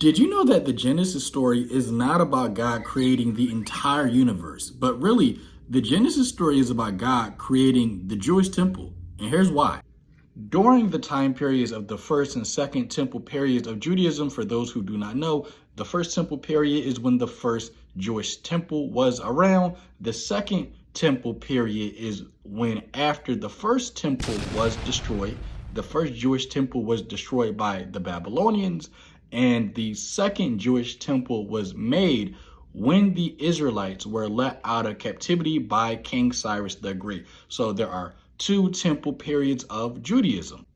Did you know that the Genesis story is not about God creating the entire universe, but really the Genesis story is about God creating the Jewish temple? And here's why. During the time periods of the first and second temple periods of Judaism, for those who do not know, the first temple period is when the first Jewish temple was around. The second temple period is when, after the first temple was destroyed, the first Jewish temple was destroyed by the Babylonians, and the second Jewish temple was made when the Israelites were let out of captivity by King Cyrus the Great. So there are two temple periods of Judaism.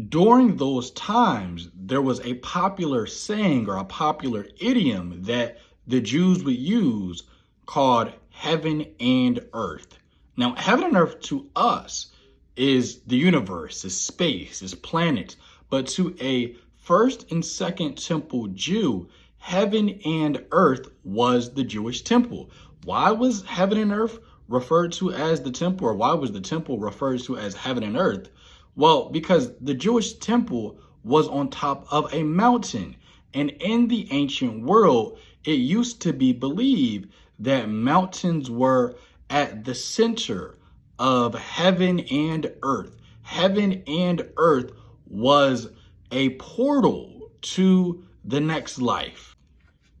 During those times, there was a popular saying or a popular idiom that the Jews would use called heaven and earth. Now, heaven and earth to us is the universe, is space, is planets, but to a first and second temple Jew, heaven and earth was the Jewish temple. Why was heaven and earth referred to as the temple, or why was the temple referred to as heaven and earth? Well, because the Jewish temple was on top of a mountain. And in the ancient world, it used to be believed that mountains were at the center of heaven and earth. Heaven and earth was a portal to the next life.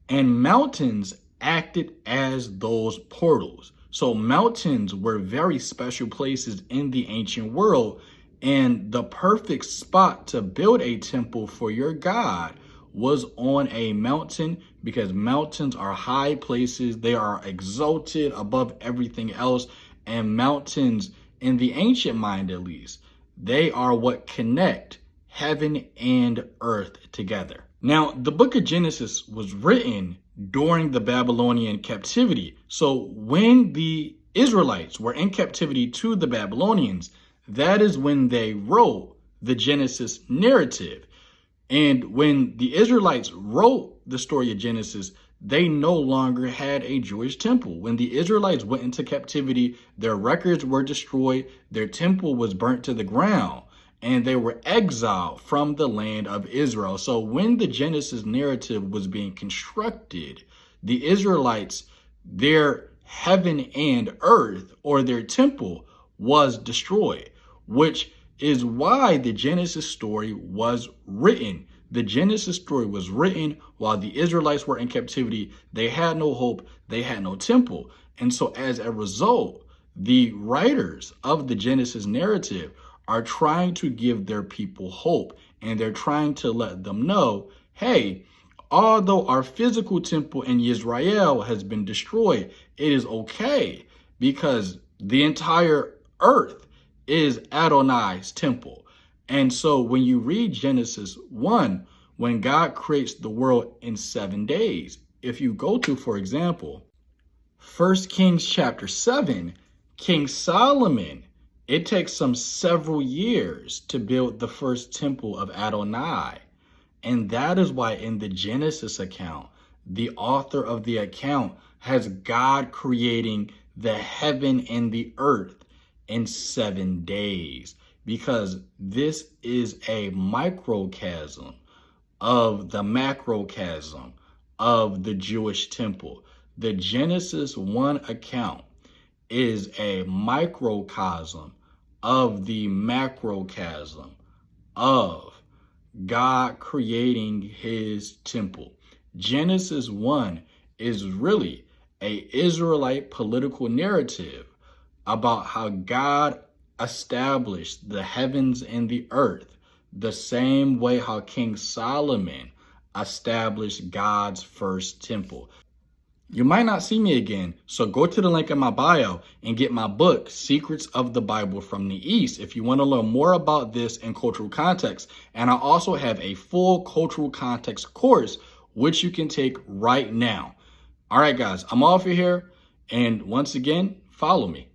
And mountains acted as those portals. So mountains were very special places in the ancient world, and the perfect spot to build a temple for your God was on a mountain, because mountains are high places. They are exalted above everything else. And mountains, in the ancient mind at least, they are what connect heaven and earth together. Now, the book of Genesis was written during the Babylonian captivity. So when the Israelites were in captivity to the Babylonians, that is when they wrote the Genesis narrative. And when the Israelites wrote the story of Genesis, they no longer had a Jewish temple. When the Israelites went into captivity, their records were destroyed, their temple was burnt to the ground, and they were exiled from the land of Israel. So when the Genesis narrative was being constructed, the Israelites, their heaven and earth, or their temple, was destroyed, which is why the Genesis story was written. The Genesis story was written while the Israelites were in captivity. They had no hope. They had no temple. And so as a result, the writers of the Genesis narrative are trying to give their people hope. And they're trying to let them know, hey, although our physical temple in Israel has been destroyed, it is okay, because the entire earth is Adonai's temple. And so when you read Genesis 1, when God creates the world in 7 days, if you go to, for example, 1 Kings chapter 7, King Solomon, it takes some several years to build the first temple of Adonai. And that is why in the Genesis account, the author of the account has God creating the heaven and the earth in 7 days, because this is a microcosm of the macrocosm of the Jewish temple. The Genesis 1 account is a microcosm of the macrocosm of God creating his temple. Genesis 1 is really an Israelite political narrative about how God established the heavens and the earth, the same way how King Solomon established God's first temple. You might not see me again, so go to the link in my bio and get my book, Secrets of the Bible from the East, if you want to learn more about this in cultural context. And I also have a full cultural context course, which you can take right now. All right, guys, I'm off of here. And once again, follow me.